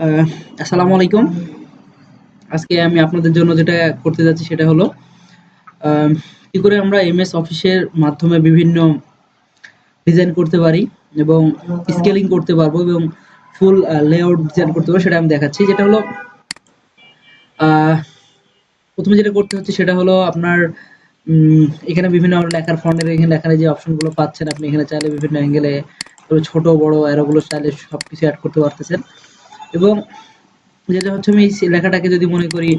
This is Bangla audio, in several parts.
আহ, আসসালামু আলাইকুম। আজকে আমি আপনাদের জন্য যেটা করতে যাচ্ছি সেটা হলো আহ, কি করে আমরা এমএস অফিসের মাধ্যমে বিভিন্ন ডিজাইন করতে পারি এবং স্কেলিং করতে পারবো এবং ফুল লেআউট ডিজাইন করতে পারবো, সেটা আমি দেখাচ্ছি। যেটা হলো আহ, প্রথমে যেটা করতে হচ্ছে সেটা হলো আপনার এখানে বিভিন্ন লেখার ফন্টের এখানে লেখার যে অপশনগুলো পাচ্ছেন, আপনি এখানে চাইলে বিভিন্ন অ্যাঙ্গেলে ছোট বড় অ্যারোগুলো চাইলে সবকিছু অ্যাড করতে পারতেছেন। এবং যেটা হচ্ছে আমি এই লেখাটাকে যদি মনে করি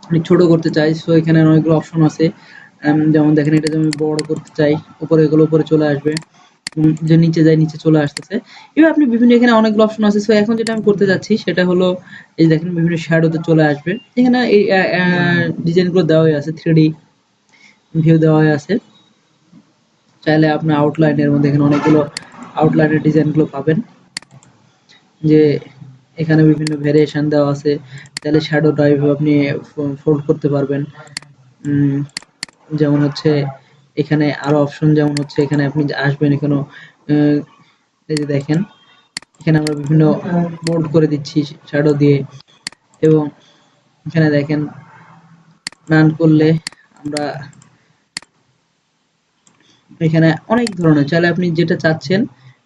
আমি ছোট করতে চাই, সো এখানে অনেকগুলো অপশন আছে। যেমন দেখেন, এটা যদি আমি বড় করতে চাই, উপরে এগুলো উপরে চলে আসবে, যে নিচে যায় নিচে চলে আসতেছে। এবার আপনি বিভিন্ন এখানে অনেকগুলো অপশন আছে। সো এখন যেটা আমি করতে যাচ্ছি সেটা হলো এই দেখেন বিভিন্ন শ্যাডোতে চলে আসবে। এখানে এই ডিজাইনগুলো দেওয়াই আছে, 3D ভিউ দেওয়াই আছে। চাইলে আপনি আউটলাইনের মধ্যে এখানে অনেকগুলো আউটলাইনের ডিজাইনগুলো পাবেন, যে এখানে বিভিন্ন ভেরিয়েশন দেওয়া আছে। তাহলে শ্যাডোটা এইভাবে আপনি ফোল্ড করতে পারবেন। উম, যেমন হচ্ছে এখানে আরো অপশন, যেমন হচ্ছে এখানে আপনি আসবেন এখানে এই যে দেখেন এখানে আমরা বিভিন্ন বোল্ড করে দিচ্ছি শ্যাডো দিয়ে। এবং এখানে দেখেন রান করলে আমরা এখানে অনেক ধরনের, চাইলে আপনি যেটা চাচ্ছেন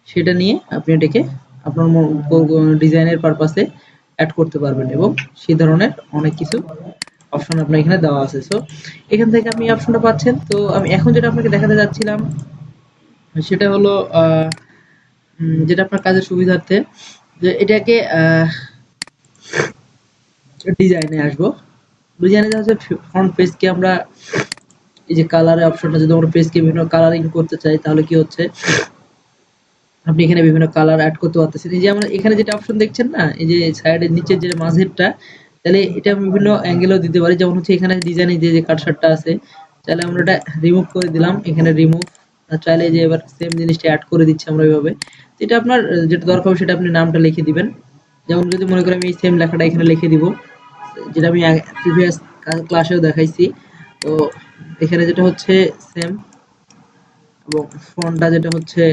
সেটা নিয়ে আপনি এটাকে আপনার ডিজাইনের পারপাসে অ্যাড করতে পারবেন এবং সেই ধরনের অনেক কিছু অপশন আপনার এখানে দেওয়া আছে। সো এখান থেকে আপনি অপশনটা পাচ্ছেন। তো আমি এখন যেটা আপনাকে দেখাতে যাচ্ছিলাম সেটা হলো যেটা আপনার কাজের সুবিধার্থে, যে এটাকে ডিজাইনে আসবো। ডিজাইনে হচ্ছে ফ্রন্ট পেজকে আমরা এই যে কালারের অপশনটা, যদি আমরা পেজকে বিভিন্ন কালারিং করতে চাই তাহলে কি হচ্ছে আপনি এখানে বিভিন্ন কালার অ্যাড করতে পারতেছেন। এই যে আমরা এখানে যেটা অপশন দেখছেন না, এই যে সাইডের নিচের যে মাঝেরটা, তাহলে এটা বিভিন্ন অ্যাঙ্গেলও দিতে পারি। যেমন হচ্ছে এখানে ডিজাইনে যে কাটসারটা আছে, তাহলে আমরা এটা রিমুভ করে দিলাম, এখানে রিমুভ। চাইলে যে এবার সেম জিনিসটা অ্যাড করে দিচ্ছি আমরা এইভাবে। এটা আপনার যেটা দরকার হবে সেটা আপনি নামটা লিখে দিবেন। যেমন যদি মনে করেন আমি এই সেম লেখাটা এখানে লিখে দিব, যেটা আমি প্রিভিয়াস ক্লাসেও দেখাইছি। তো এখানে যেটা হচ্ছে সেম, এবং ফন্টটা যেটা হচ্ছে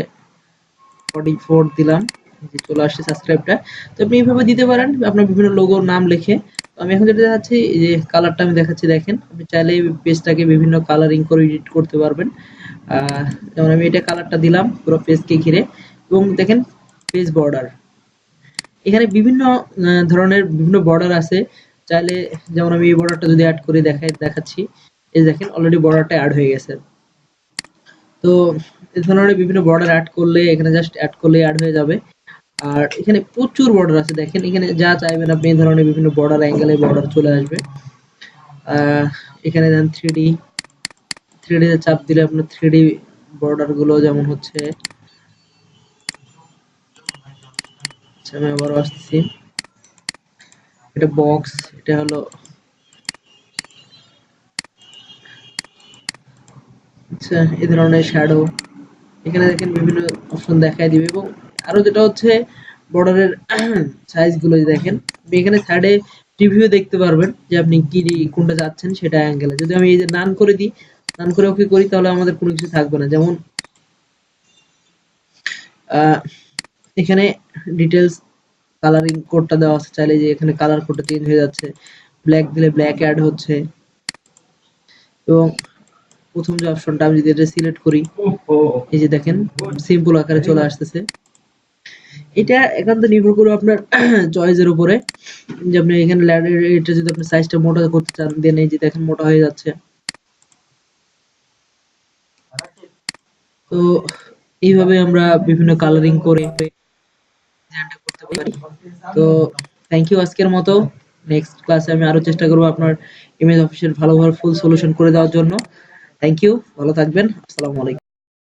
44 দিলাম, এই যে চলে আসছে সাবস্ক্রাইবটা। তো আপনি এইভাবে দিতে পারেন আপনার বিভিন্ন লোগোর নাম লিখে। তো আমি এখন যেটা দেখাচ্ছি, এই যে কালারটা আমি দেখাচ্ছি, দেখেন আপনি চাইলে পেজটাকে বিভিন্ন কালারিং করে এডিট করতে পারবেন। যেমন আমি এটা কালারটা দিলাম পুরো পেজকে ঘিরে। এবং দেখেন পেজ বর্ডার, এখানে বিভিন্ন ধরনের বিভিন্ন বর্ডার আছে। চাইলে যেমন আমি এই বর্ডারটা যদি অ্যাড করে দেখাচ্ছি, এই দেখেন অলরেডি বর্ডারটা অ্যাড হয়ে গেছে। তো এই ধরনের বিভিন্ন বর্ডার অ্যাড করলে এখানে জাস্ট অ্যাড করলে অ্যাড হয়ে যাবে। আর এখানে প্রচুর বর্ডার আছে, দেখেন এখানে যা চাইবেন আপনি এই ধরনের বিভিন্ন বর্ডার অ্যাঙ্গেলে বর্ডার চলে আসবে। এখানে দেন 3D, 3D তে চাপ দিলে আপনার 3D বর্ডার গুলো যেমন হচ্ছে, আচ্ছা আমি আবার আসছি, এটা বক্স, এটা হলো আচ্ছা এই ধরনের শ্যাডো। এখানে দেখেন বিভিন্ন অপশন দেখায় দিবে। এবং আরো যেটা হচ্ছে বর্ডারের সাইজ গুলো দেখেন, আপনি এখানে সাইডে প্রিভিউ দেখতে পারবেন যে আপনি কি কোনটা যাচ্ছেন সেটা অ্যাঙ্গেলে। যদি আমি এই যে নান করে দিই, নান করে ওকে করি, তাহলে আমাদের কোনো কিছু থাকবে না। যেমন এখানে ডিটেলস কালারিং কোডটা দেওয়া আছে, চাইলে যে এখানে কালার কোডটা চেঞ্জ হয়ে যাচ্ছে, ব্ল্যাক দিলে ব্ল্যাক অ্যাড হচ্ছে। এবং প্রথম যে অপশনটা আমি যদি এটা সিলেক্ট করি, এই যে দেখেন সিম্পল আকারে চলে আসতেছে। এটা একান্ত নির্ভর করে আপনার চয়েসের উপরে, যে আপনি এখানে এটা যদি আপনি সাইজটা মোটা করতে চান, দেন এই যে দেখেন মোটা হয়ে যাচ্ছে। তো এইভাবে আমরা বিভিন্ন কালারিং করে ডিজাইনটা করতে পারি। তো থ্যাংক ইউ আজকের মতো। নেক্সট ক্লাসে আমি আরো চেষ্টা করবো আপনার ইমেজ অফিসের ভালোভাবে ফুল সলিউশন করে দেওয়ার জন্য। থ্যাংক ইউ, ভালো থাকবেন। আসসালামু আলাইকুম।